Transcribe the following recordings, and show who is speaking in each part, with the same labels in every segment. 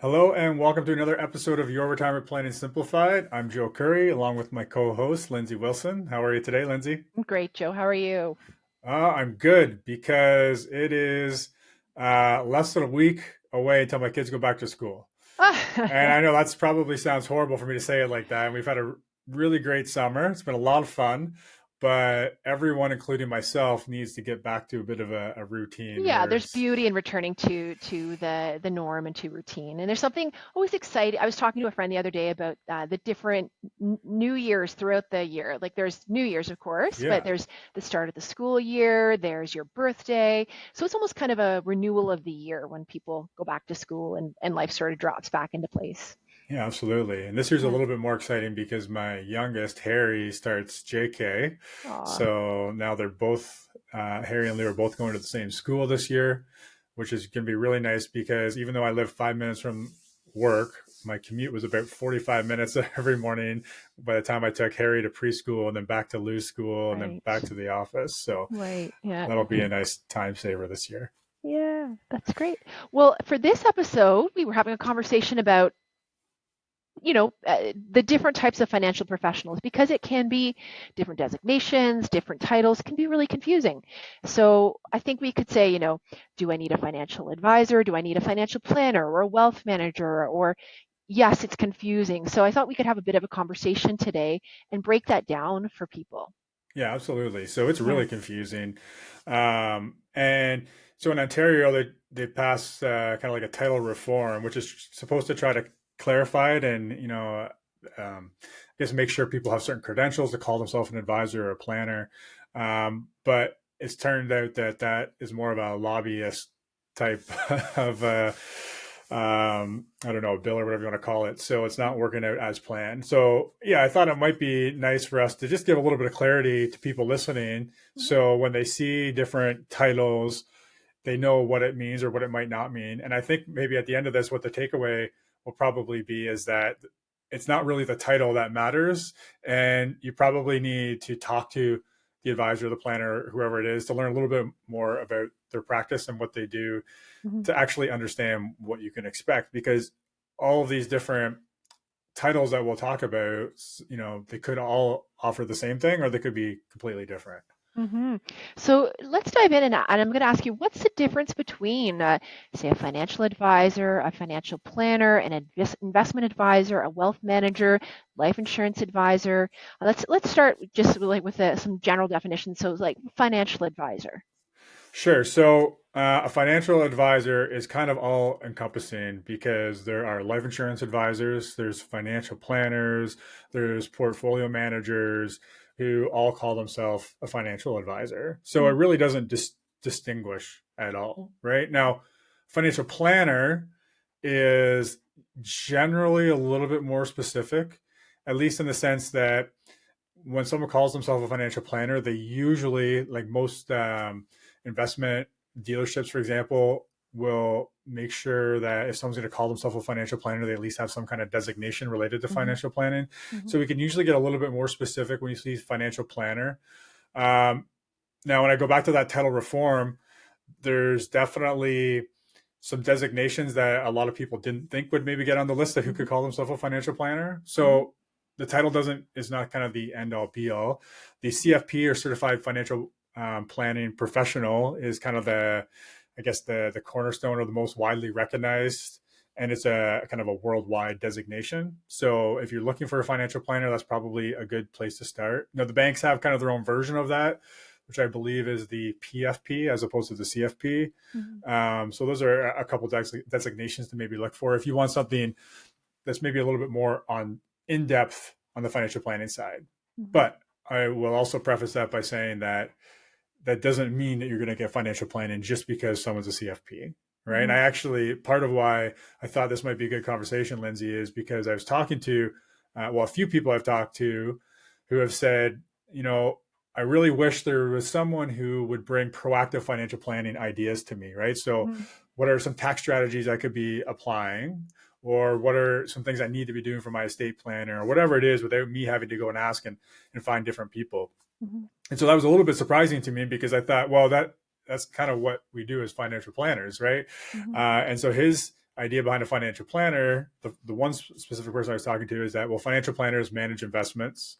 Speaker 1: Hello and welcome to another episode of Your Retirement Planning Simplified. I'm Joe Curry along with my co-host Lindsay Wilson. How are you today, Lindsay?
Speaker 2: Great, Joe. How are you?
Speaker 1: I'm good because it is less than a week away until my kids go back to school. And I know that's probably sounds horrible for me to say it like that. And we've had a really great summer. It's been a lot of fun, but everyone, including myself, needs to get back to a bit of a routine
Speaker 2: Yeah,
Speaker 1: where
Speaker 2: there's
Speaker 1: it's,
Speaker 2: beauty in returning to the norm and to routine. And there's something always exciting. I was talking to a friend the other day about the different New Year's throughout the year. Like there's New Year's, of course, but
Speaker 1: yeah.
Speaker 2: there's the start of the school year, there's your birthday. So it's almost kind of a renewal of the year when people go back to school and life sort of drops back into place.
Speaker 1: Yeah, absolutely. And this year's a
Speaker 2: Yeah.
Speaker 1: little bit more exciting because my youngest, Harry, starts JK.
Speaker 2: Aw,
Speaker 1: So now they're both, Harry and Leo are both going to the same school this year, which is going to be really nice because even though I live 5 minutes from work, my commute was about 45 minutes every morning by the time I took Harry to preschool and then back to Lou's school and then
Speaker 2: right.
Speaker 1: back to the office. So
Speaker 2: Right. Yeah.
Speaker 1: that'll be a nice time saver this year.
Speaker 2: Yeah, that's great. Well, for this episode, we were having a conversation about the different types of financial professionals because it can be different designations, different titles can be really confusing. So I think we could say, do I need a financial advisor? Do I need a financial planner or a wealth manager? Or yes, it's confusing. So I thought we could have a bit of a conversation today and break that down for people.
Speaker 1: Yeah, absolutely. So it's
Speaker 2: Yeah.
Speaker 1: really confusing. And so in Ontario, they passed kind of like a title reform, which is supposed to try to clarify it and, I guess make sure people have certain credentials to call themselves an advisor or a planner. But it's turned out that that is more of a lobbyist type of I don't know, a bill or whatever you want to call it. So it's not working out as planned. So yeah, I thought it might be nice for us to just give a little bit of clarity to people listening.
Speaker 2: Mhm.
Speaker 1: So when they see different titles, they know what it means or what it might not mean. And I think maybe at the end of this, what the takeaway will probably be is that it's not really the title that matters. And you probably need to talk to the advisor, the planner, whoever it is, to learn a little bit more about their practice and what they do
Speaker 2: Mhm.
Speaker 1: to actually understand what you can expect because all of these different titles that we'll talk about, they could all offer the same thing or they could be completely different.
Speaker 2: hmm So let's dive in, and I'm going to ask you, what's the difference between, say, a financial advisor, a financial planner, an investment advisor, a wealth manager, life insurance advisor? Let's start just with some general definitions. So, like financial advisor.
Speaker 1: Sure. So a financial advisor is kind of all encompassing because there are life insurance advisors, there's financial planners, there's portfolio managers who all call themselves a financial advisor. So it
Speaker 2: Mm-hmm.
Speaker 1: really doesn't distinguish at all, right? Now, financial planner is generally a little bit more specific, at least in the sense that when someone calls themselves a financial planner, they usually, like most investment dealerships, for example, will make sure that if someone's going to call themselves a financial planner, they at least have some kind of designation related to
Speaker 2: Mm-hmm.
Speaker 1: financial planning.
Speaker 2: Mm-hmm.
Speaker 1: So we can usually get a little bit more specific when you see financial planner. Um, Now, when I go back to that title reform, there's definitely some designations that a lot of people didn't think would maybe get on the list of who
Speaker 2: Mm-hmm.
Speaker 1: could call themselves a financial planner.
Speaker 2: Mm-hmm.
Speaker 1: So the title doesn't is not kind of the end all be all. The CFP or certified financial planning professional is kind of the, I guess the cornerstone or the most widely recognized, and it's a kind of a worldwide designation. So if you're looking for a financial planner, that's probably a good place to start. The banks have kind of their own version of that, which I believe is the PFP as opposed to the CFP.
Speaker 2: Mm-hmm.
Speaker 1: So those are a couple designations to maybe look for if you want something that's maybe a little bit more on in depth on the financial planning side.
Speaker 2: Mm-hmm.
Speaker 1: But I will also preface that by saying that that doesn't mean that you're going to get financial planning just because someone's a CFP, right? And
Speaker 2: Mm-hmm.
Speaker 1: I actually, part of why I thought this might be a good conversation, Lindsay, is because I was talking to, a few people I've talked to who have said, you know, I really wish there was someone who would bring proactive financial planning ideas to me, right? So,
Speaker 2: Mm-hmm.
Speaker 1: what are some tax strategies I could be applying? Or what are some things I need to be doing for my estate planner or whatever it is without me having to go and ask and find different people.
Speaker 2: Mm-hmm.
Speaker 1: And so that was a little bit surprising to me because I thought, well, that's kind of what we do as financial planners, right?
Speaker 2: Mm-hmm.
Speaker 1: And so his idea behind a financial planner, the one specific person I was talking to is that, well, financial planners manage investments,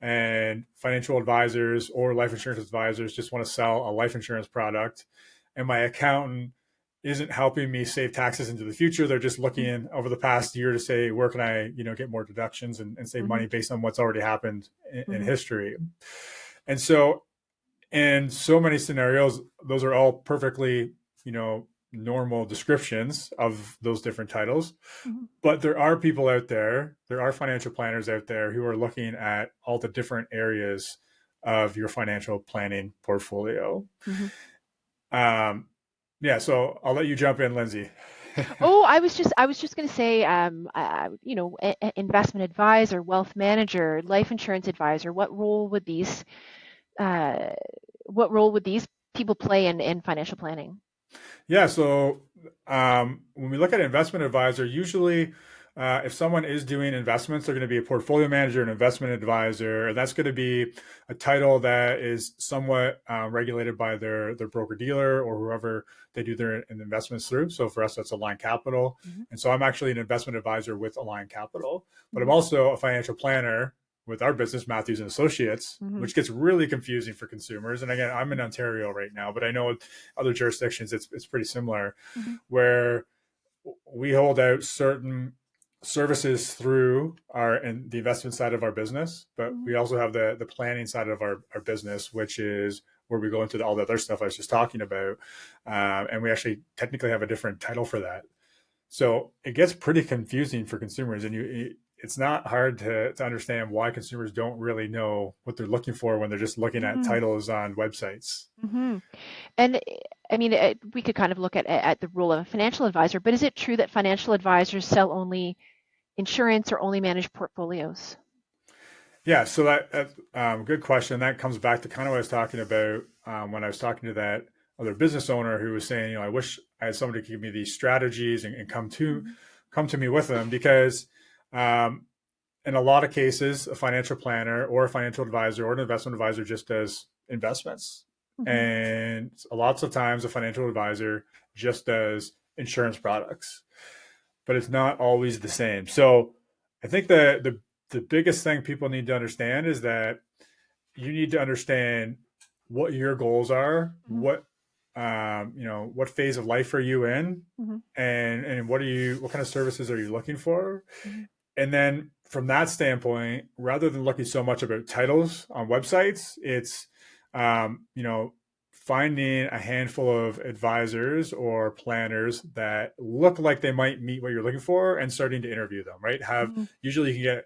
Speaker 1: and financial advisors or life insurance advisors just want to sell a life insurance product. And my accountant isn't helping me save taxes into the future. They're just looking over the past year to say, where can I, get more deductions and save money based on what's already happened in history. And so in so many scenarios, those are all perfectly, normal descriptions of those different titles. But there are people out there, there are financial planners out there who are looking at all the different areas of your financial planning portfolio. Yeah, so I'll let you jump in, Lindsay.
Speaker 2: Oh, I was just going to say, investment advisor, wealth manager, life insurance advisor. Uh, what role would these people play in financial planning?
Speaker 1: Yeah, so when we look at investment advisor, usually if someone is doing investments, they're going to be a portfolio manager, an investment advisor, and that's going to be a title that is somewhat regulated by their broker dealer or whoever they do their investments through. So for us, that's Align Capital. And so I'm actually an investment advisor with Align Capital, but I'm also a financial planner with our business, Matthews and Associates, which gets really confusing for consumers. And again, I'm in Ontario right now, but I know other jurisdictions, it's pretty similar, where we hold out certain services through the investment side of our business, but we also have the planning side of our business, which is where we go into all the other stuff I was just talking about. And we actually technically have a different title for that. So it gets pretty confusing for consumers, and it's not hard to understand why consumers don't really know what they're looking for when they're just looking at titles on websites.
Speaker 2: And I mean, we could kind of look at the role of a financial advisor, but is it true that financial advisors sell only insurance or only manage portfolios?
Speaker 1: Yeah, so that's good question. That comes back to kind of what I was talking about when I was talking to that other business owner who was saying, I wish I had somebody to give me these strategies and come to me with them, because in a lot of cases, a financial planner or a financial advisor or an investment advisor just does investments. And lots of times a financial advisor just does insurance products, but it's not always the same. So I think the biggest thing people need to understand is that you need to understand what your goals are, what phase of life are you in, and what kind of services are you looking for? And then from that standpoint, rather than looking so much about titles on websites, it's finding a handful of advisors or planners that look like they might meet what you're looking for and starting to interview them, right? Usually you can get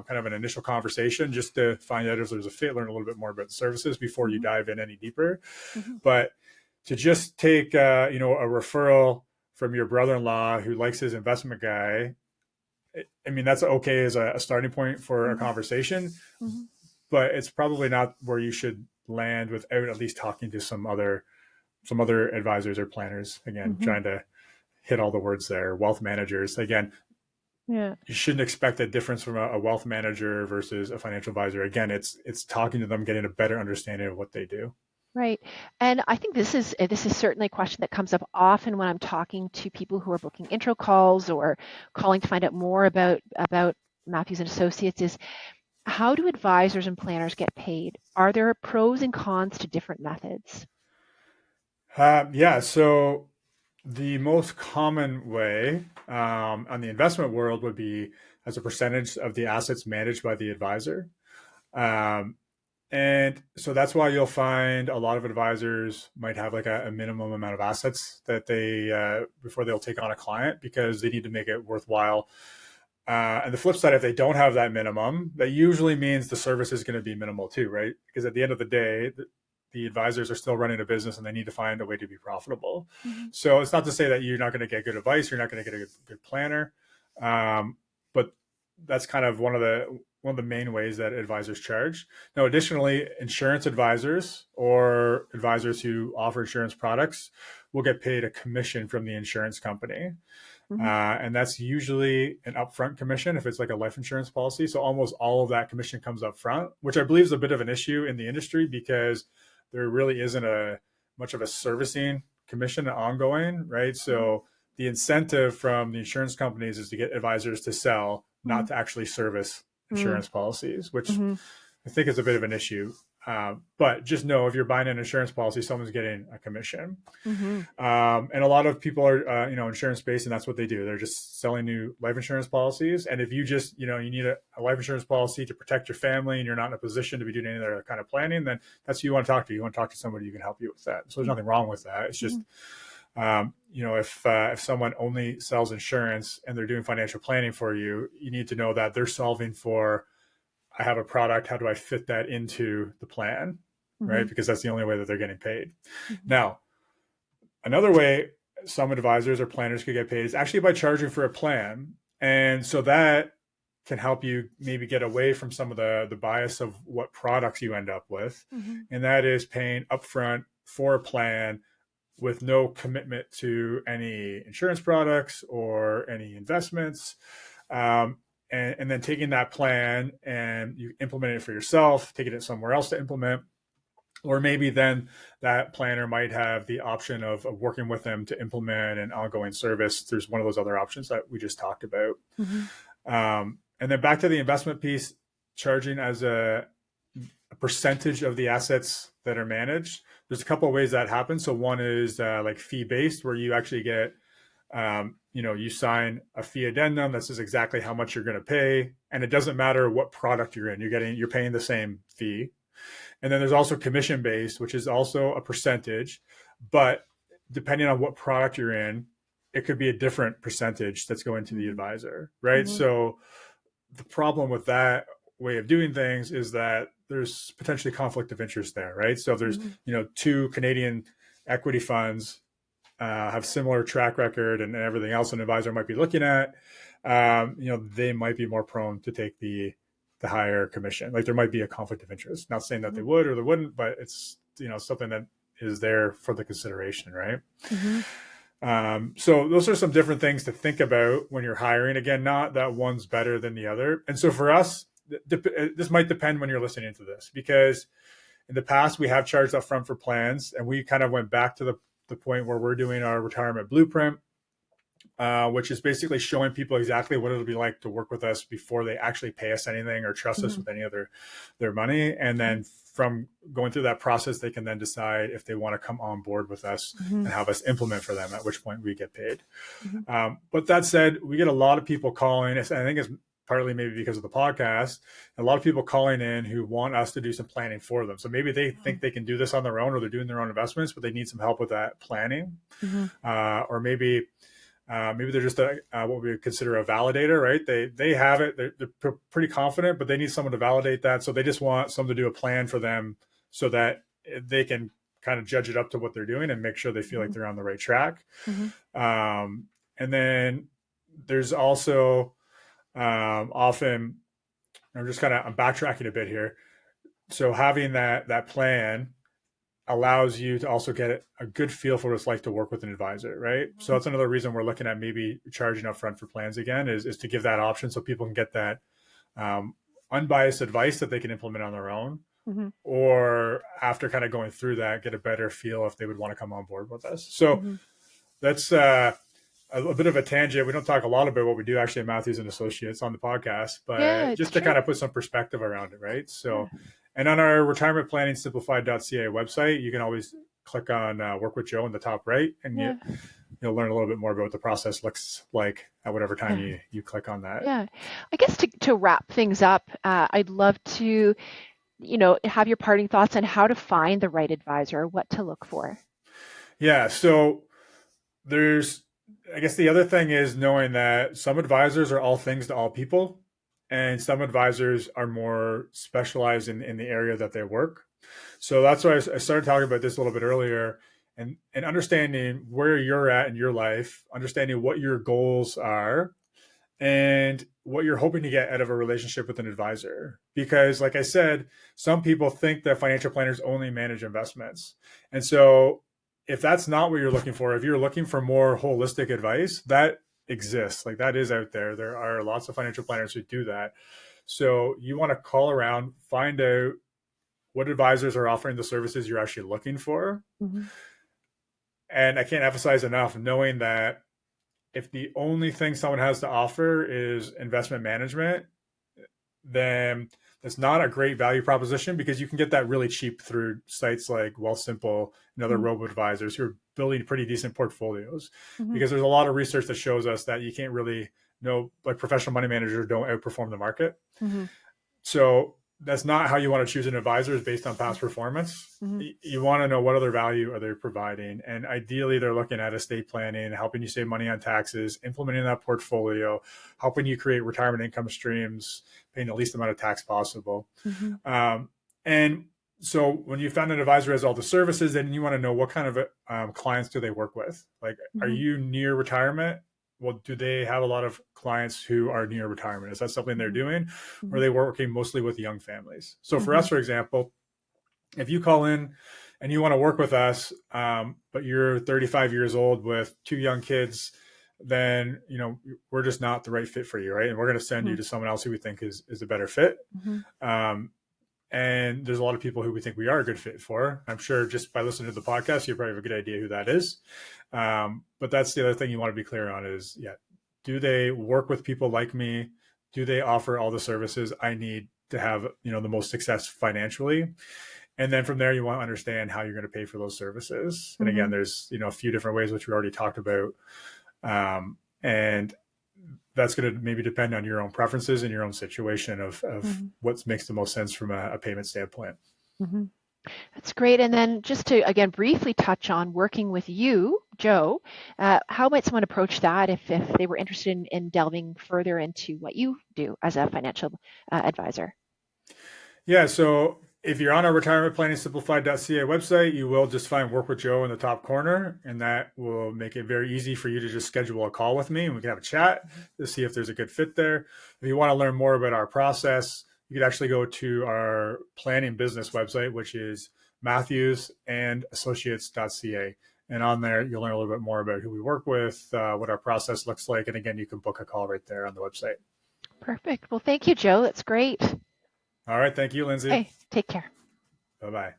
Speaker 1: kind of an initial conversation just to find out if there's a fit, learn a little bit more about the services before you dive in any deeper. But to just take a referral from your brother-in-law who likes his investment guy, I mean, that's okay as a starting point for a conversation, but it's probably not where you should land without at least talking to some other advisors or planners. Again, trying to hit all the words there. Wealth managers, again, you shouldn't expect a difference from a wealth manager versus a financial advisor. Again, it's talking to them, getting a better understanding of what they do.
Speaker 2: Right. And I think this is certainly a question that comes up often when I'm talking to people who are booking intro calls or calling to find out more about Matthews and Associates is, how do advisors and planners get paid? Are there pros and cons to different methods?
Speaker 1: Yeah, so the most common way on the investment world would be as a percentage of the assets managed by the advisor. And so that's why you'll find a lot of advisors might have like a minimum amount of assets that they before they'll take on a client, because they need to make it worthwhile. And the flip side, if they don't have that minimum, that usually means the service is going to be minimal too, right? Because at the end of the day, the advisors are still running a business and they need to find a way to be profitable. So it's not to say that you're not going to get good advice, you're not going to get a good planner, but that's kind of one of the main ways that advisors charge. Now, additionally, insurance advisors or advisors who offer insurance products will get paid a commission from the insurance company. And that's usually an upfront commission if it's like a life insurance policy. So almost all of that commission comes up front, which I believe is a bit of an issue in the industry, because there really isn't much of a servicing commission ongoing, right? So the incentive from the insurance companies is to get advisors to sell, not to actually service insurance policies, which I think is a bit of an issue. But just know if you're buying an insurance policy, someone's getting a commission. And a lot of people are, insurance based, and that's what they do. They're just selling new life insurance policies. And if you just, you need a life insurance policy to protect your family and you're not in a position to be doing any other kind of planning, then that's who you want to talk to. You want to talk to somebody who can help you with that. So there's nothing wrong with that. It's just, if someone only sells insurance and they're doing financial planning for you, you need to know that they're solving for, I have a product, how do I fit that into the plan, right? Because that's the only way that they're getting paid. Now, another way some advisors or planners could get paid is actually by charging for a plan. And so that can help you maybe get away from some of the bias of what products you end up with. And that is paying upfront for a plan with no commitment to any insurance products or any investments. And then taking that plan and you implement it for yourself, taking it somewhere else to implement. Or maybe then that planner might have the option of working with them to implement an ongoing service. There's one of those other options that we just talked about. And then back to the investment piece, charging as a percentage of the assets that are managed. There's a couple of ways that happens. So one is like fee-based, where you actually get you sign a fee addendum that says exactly how much you're going to pay. And it doesn't matter what product you're in, you're paying the same fee. And then there's also commission based, which is also a percentage, but depending on what product you're in, it could be a different percentage that's going to the advisor, right? So the problem with that way of doing things is that there's potentially conflict of interest there, right? So if there's, two Canadian equity funds have similar track record and everything else an advisor might be looking at, they might be more prone to take the higher commission. Like there might be a conflict of interest. Not saying that they would or they wouldn't, but it's, something that is there for the consideration, right? So those are some different things to think about when you're hiring. Again, not that one's better than the other. And so for us, this might depend when you're listening to this, because in the past we have charged up front for plans, and we kind of went back to the point where we're doing our retirement blueprint, which is basically showing people exactly what it'll be like to work with us before they actually pay us anything or trust us with any of their money. And then from going through that process, they can then decide if they want to come on board with us and have us implement for them, at which point we get paid. But that said, we get a lot of people calling. I think it's partly maybe because of the podcast, a lot of people calling in who want us to do some planning for them. So maybe they think they can do this on their own, or they're doing their own investments, but they need some help with that planning. Or maybe they're just what we would consider a validator, right? They have it, they're pretty confident, but they need someone to validate that. So they just want someone to do a plan for them so that they can kind of judge it up to what they're doing and make sure they feel like they're on the right track. And then there's also often, I'm backtracking a bit here. So having that plan allows you to also get a good feel for what it's like to work with an advisor, right? So that's another reason we're looking at maybe charging upfront for plans again, is to give that option so people can get that unbiased advice that they can implement on their own, or after kind of going through that, get a better feel if they would want to come on board with us. So that's a bit of a tangent. We don't talk a lot about what we do actually at Matthews and Associates on the podcast, but just to kind of put some perspective around it, right? So, and on our retirement planning simplified.ca website, you can always click on work with Joe in the top right, and you'll learn a little bit more about what the process looks like at whatever time you click on that.
Speaker 2: I guess to wrap things up, I'd love to, have your parting thoughts on how to find the right advisor, what to look for.
Speaker 1: Yeah. So I guess the other thing is knowing that some advisors are all things to all people, and some advisors are more specialized in the area that they work. So that's why I started talking about this a little bit earlier, and understanding where you're at in your life, understanding what your goals are, and what you're hoping to get out of a relationship with an advisor. Because like I said, some people think that financial planners only manage investments. And so if that's not what you're looking for, if you're looking for more holistic advice, that exists. Like that is out there. There are lots of financial planners who do that. So you want to call around, find out what advisors are offering the services you're actually looking for. And I can't emphasize enough knowing that if the only thing someone has to offer is investment management, then that's not a great value proposition, because you can get that really cheap through sites like Wealthsimple and other robo advisors who are building pretty decent portfolios. Because there's a lot of research that shows us that you can't really know, like professional money managers don't outperform the market. So that's not how you want to choose an advisor, is based on past performance. You want to know what other value are they providing. And ideally, they're looking at estate planning, helping you save money on taxes, implementing that portfolio, helping you create retirement income streams, paying the least amount of tax possible. And so when you found an advisor has all the services, then you want to know what kind of clients do they work with? Like, are you near retirement? Well, do they have a lot of clients who are near retirement? Is that something they're doing? Or are they working mostly with young families? So for us, for example, if you call in and you want to work with us, but you're 35 years old with 2 young kids, then, you know, we're just not the right fit for you, right? And we're going to send you to someone else who we think is a better fit. And there's a lot of people who we think we are a good fit for. I'm sure just by listening to the podcast, you probably have a good idea who that is. But that's the other thing you want to be clear on is, do they work with people like me? Do they offer all the services I need to have, you know, the most success financially? And then from there, you want to understand how you're going to pay for those services. And again, there's, you know, a few different ways, which we already talked about. And that's going to maybe depend on your own preferences and your own situation of what makes the most sense from a payment standpoint.
Speaker 2: That's great. And then just to, again, briefly touch on working with you, Joe, how might someone approach that if they were interested in delving further into what you do as a financial advisor?
Speaker 1: Yeah, so if you're on our retirement planning simplified.ca website, you will just find Work with Joe in the top corner, and that will make it very easy for you to just schedule a call with me and we can have a chat to see if there's a good fit there. If you want to learn more about our process, you could actually go to our planning business website, which is matthewsandassociates.ca. And on there, you'll learn a little bit more about who we work with, what our process looks like. And again, you can book a call right there on the website.
Speaker 2: Perfect. Well, thank you, Joe. That's great.
Speaker 1: All right. Thank you, Lindsay.
Speaker 2: Okay. Take care.
Speaker 1: Bye-bye.